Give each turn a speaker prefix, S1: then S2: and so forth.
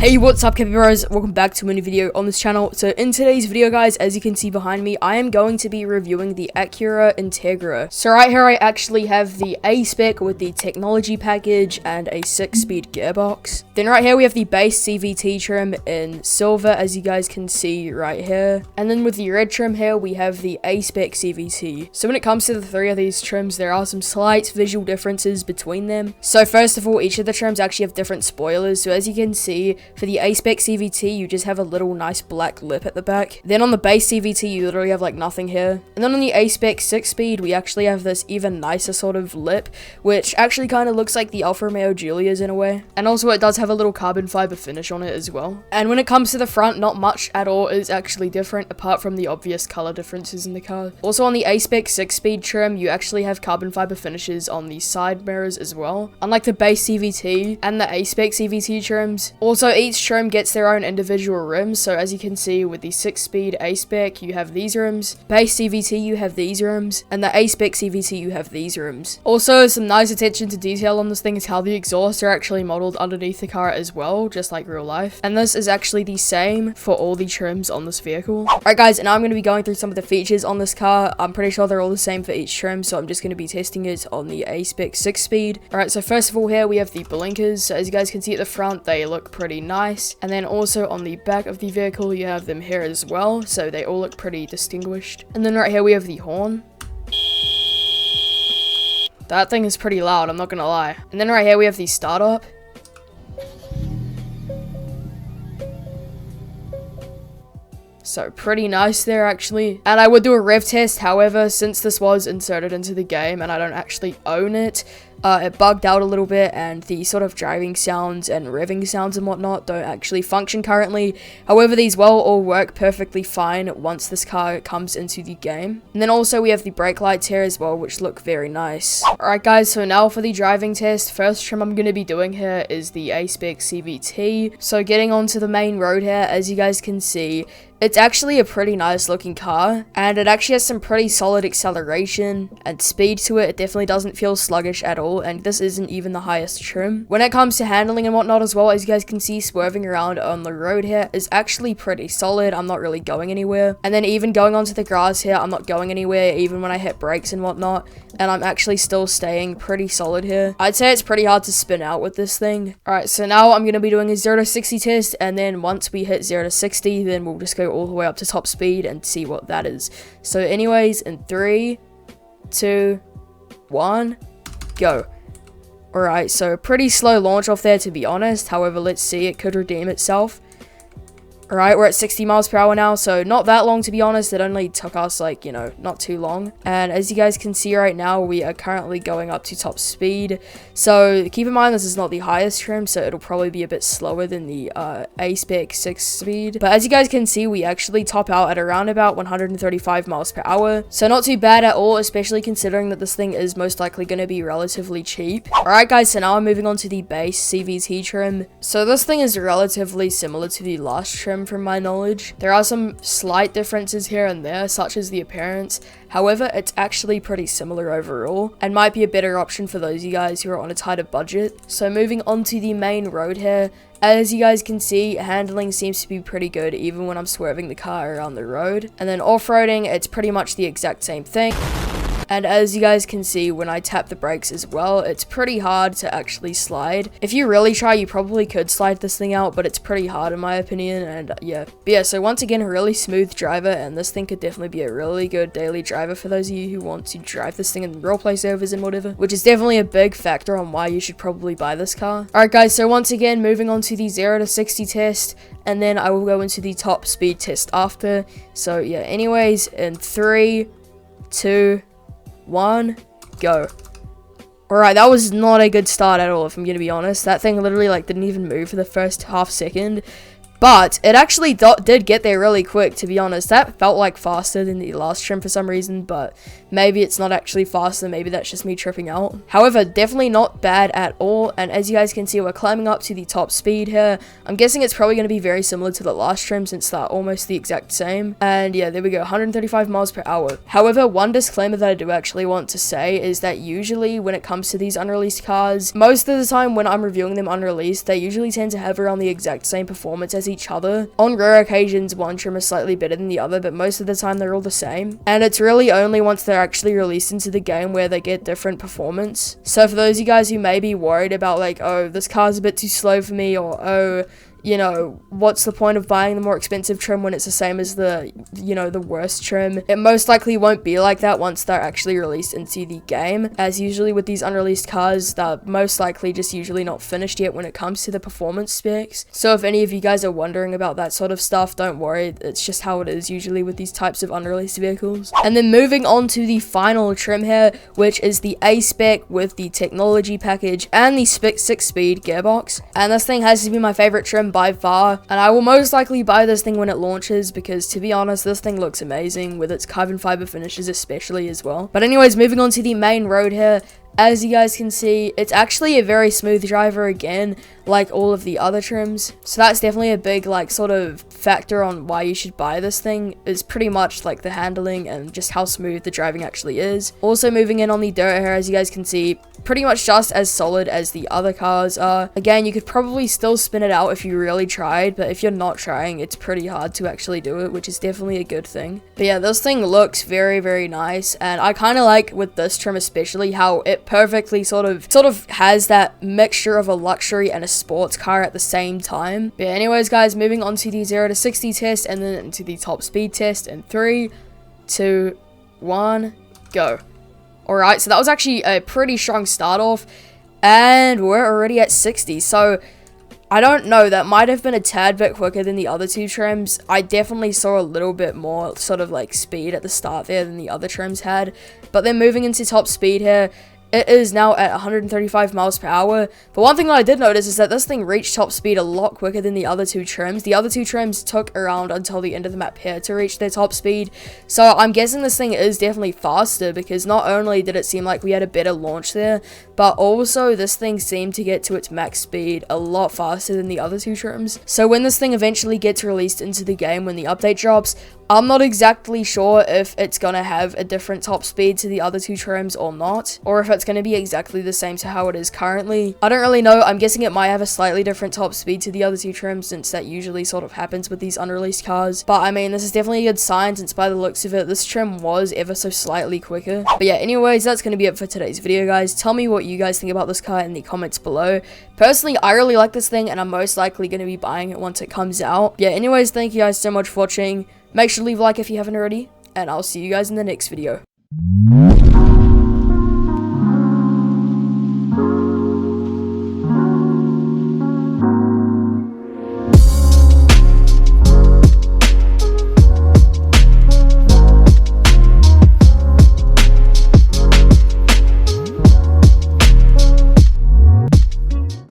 S1: Hey, what's up, capybaras? Welcome back to a new video on this channel. So in today's video, guys, as you can see behind me, I am going to be reviewing the ACURA INTEGRA. So right here I actually have the A spec with the technology package and a 6-speed gearbox. Then right here we have the base CVT trim in silver, as you guys can see right here. And then with the red trim here we have the A spec CVT. So when it comes to the three of these trims, there are some slight visual differences between them. So first of all, each of the trims actually have different spoilers. So as you can see, for the A-spec CVT, you just have a little nice black lip at the back. Then on the base CVT, you literally have like nothing here. And then on the A-spec 6-speed, we actually have this even nicer sort of lip, which actually kind of looks like the Alfa Romeo Giulia's in a way. And also it does have a little carbon fiber finish on it as well. And when it comes to the front, not much at all is actually different, apart from the obvious color differences in the car. Also on the A-spec 6-speed trim, you actually have carbon fiber finishes on the side mirrors as well, unlike the base CVT and the A-spec CVT trims. Also, each trim gets their own individual rims, so as you can see with the 6-speed A-spec you have these rims, base CVT you have these rims, and the A-spec CVT you have these rims. Also, some nice attention to detail on this thing is how the exhausts are actually modeled underneath the car as well, just like real life, and this is actually the same for all the trims on this vehicle. Alright guys, and now I'm going to be going through some of the features on this car. I'm pretty sure they're all the same for each trim, so I'm just going to be testing it on the A-spec 6-speed. Alright, so first of all here we have the blinkers. So as you guys can see at the front, they look pretty nice. And then also on the back of the vehicle, you have them here as well. So they all look pretty distinguished. And then right here we have the horn. That thing is pretty loud, I'm not gonna lie. And then right here we have the startup. So pretty nice there actually. And I would do a rev test, however, since this was inserted into the game and I don't actually own it, it bugged out a little bit, and the sort of driving sounds and revving sounds and whatnot don't actually function currently. However, these will all work perfectly fine once this car comes into the game. And then also we have the brake lights here as well, which look very nice. Alright guys, so now for the driving test. First trim I'm going to be doing here is the A-spec CVT. So getting onto the main road here, as you guys can see, it's actually a pretty nice looking car, and it actually has some pretty solid acceleration and speed to it. It definitely doesn't feel sluggish at all, and this isn't even the highest trim. When it comes to handling and whatnot as well, as you guys can see, swerving around on the road here is actually pretty solid. I'm not really going anywhere. And then even going onto the grass here, I'm not going anywhere even when I hit brakes and whatnot, and I'm actually still staying pretty solid here. I'd say it's pretty hard to spin out with this thing. Alright, so now I'm going to be doing a 0 to 60 test, and then once we hit 0 to 60, then we'll just go all the way up to top speed and see what that is. So anyways, in 3, 2, 1, go. Alright, so pretty slow launch off there, to be honest. However, let's see, it could redeem itself. Alright, we're at 60 miles per hour now, so not that long, to be honest. It only took us, like, you know, not too long. And as you guys can see right now, we are currently going up to top speed. So keep in mind, this is not the highest trim, so it'll probably be a bit slower than the A-spec 6-speed. But as you guys can see, we actually top out at around about 135 miles per hour. So not too bad at all, especially considering that this thing is most likely going to be relatively cheap. Alright guys, so now I'm moving on to the base CVT trim. So this thing is relatively similar to the last trim from my knowledge. There are some slight differences here and there, such as the appearance. However, it's actually pretty similar overall, and might be a better option for those of you guys who are on a tighter budget. So moving on to the main road here, as you guys can see, handling seems to be pretty good even when I'm swerving the car around the road. And then off-roading, it's pretty much the exact same thing. And as you guys can see, when I tap the brakes as well, it's pretty hard to actually slide. If you really try, you probably could slide this thing out, but it's pretty hard in my opinion. And yeah, so once again, a really smooth driver, and this thing could definitely be a really good daily driver for those of you who want to drive this thing in roleplay servers and whatever, which is definitely a big factor on why you should probably buy this car. Alright guys, so once again, moving on to the 0 to 60 test, and then I will go into the top speed test after. So yeah, anyways, in 3, 2, 1, go. Alright, that was not a good start at all, if I'm gonna be honest. That thing literally like didn't even move for the first half second. But it actually did get there really quick, to be honest. That felt like faster than the last trim for some reason, but maybe it's not actually faster, maybe that's just me tripping out. However, definitely not bad at all, and as you guys can see, we're climbing up to the top speed here. I'm guessing it's probably going to be very similar to the last trim since they're almost the exact same. And yeah, there we go, 135 miles per hour. However, one disclaimer that I do actually want to say is that usually when it comes to these unreleased cars, most of the time when I'm reviewing them unreleased, they usually tend to have around the exact same performance as each other. On rare occasions, one trim is slightly better than the other, but most of the time they're all the same. And it's really only once they're actually released into the game where they get different performance. So for those of you guys who may be worried about like, oh, this car's a bit too slow for me, or oh, you know, what's the point of buying the more expensive trim when it's the same as the, you know, the worst trim? It most likely won't be like that once they're actually released into the game, as usually with these unreleased cars, they're most likely just usually not finished yet when it comes to the performance specs. So if any of you guys are wondering about that sort of stuff, don't worry, it's just how it is usually with these types of unreleased vehicles. And then moving on to the final trim here, which is the A spec with the technology package and the 6-speed gearbox. And this thing has to be my favorite trim by far, and I will most likely buy this thing when it launches because, to be honest, this thing looks amazing with its carbon fiber finishes especially as well. But anyways, moving on to the main road here. As you guys can see, it's actually a very smooth driver again, like all of the other trims. So that's definitely a big, like, sort of factor on why you should buy this thing, is pretty much like the handling and just how smooth the driving actually is. Also moving in on the dirt here, as you guys can see, pretty much just as solid as the other cars are. Again, you could probably still spin it out if you really tried, but if you're not trying, it's pretty hard to actually do it, which is definitely a good thing. But yeah, this thing looks very, very nice, and I kind of like with this trim especially how it perfectly sort of has that mixture of a luxury and a sports car at the same time. But anyways guys, moving on to the 0 to 60 test and then into the top speed test in 3, 2, 1, go. Alright, so that was actually a pretty strong start off, and we're already at 60, so I don't know, that might have been a tad bit quicker than the other two trims. I definitely saw a little bit more sort of like speed at the start there than the other trims had. But then moving into top speed here, it is now at 135 miles per hour. But one thing that I did notice is that this thing reached top speed a lot quicker than the other two trims. The other two trims took around until the end of the map here to reach their top speed. So I'm guessing this thing is definitely faster, because not only did it seem like we had a better launch there, but also this thing seemed to get to its max speed a lot faster than the other two trims. So when this thing eventually gets released into the game, when the update drops, I'm not exactly sure if it's going to have a different top speed to the other two trims or not, or if it's going to be exactly the same to how it is currently. I don't really know. I'm guessing it might have a slightly different top speed to the other two trims, since that usually sort of happens with these unreleased cars. But I mean, this is definitely a good sign, since by the looks of it, this trim was ever so slightly quicker. But yeah, anyways, that's going to be it for today's video, guys. Tell me what you guys think about this car in the comments below. Personally, I really like this thing, and I'm most likely going to be buying it once it comes out. Yeah, anyways, thank you guys so much for watching. Make sure to leave a like if you haven't already, and I'll see you guys in the next video.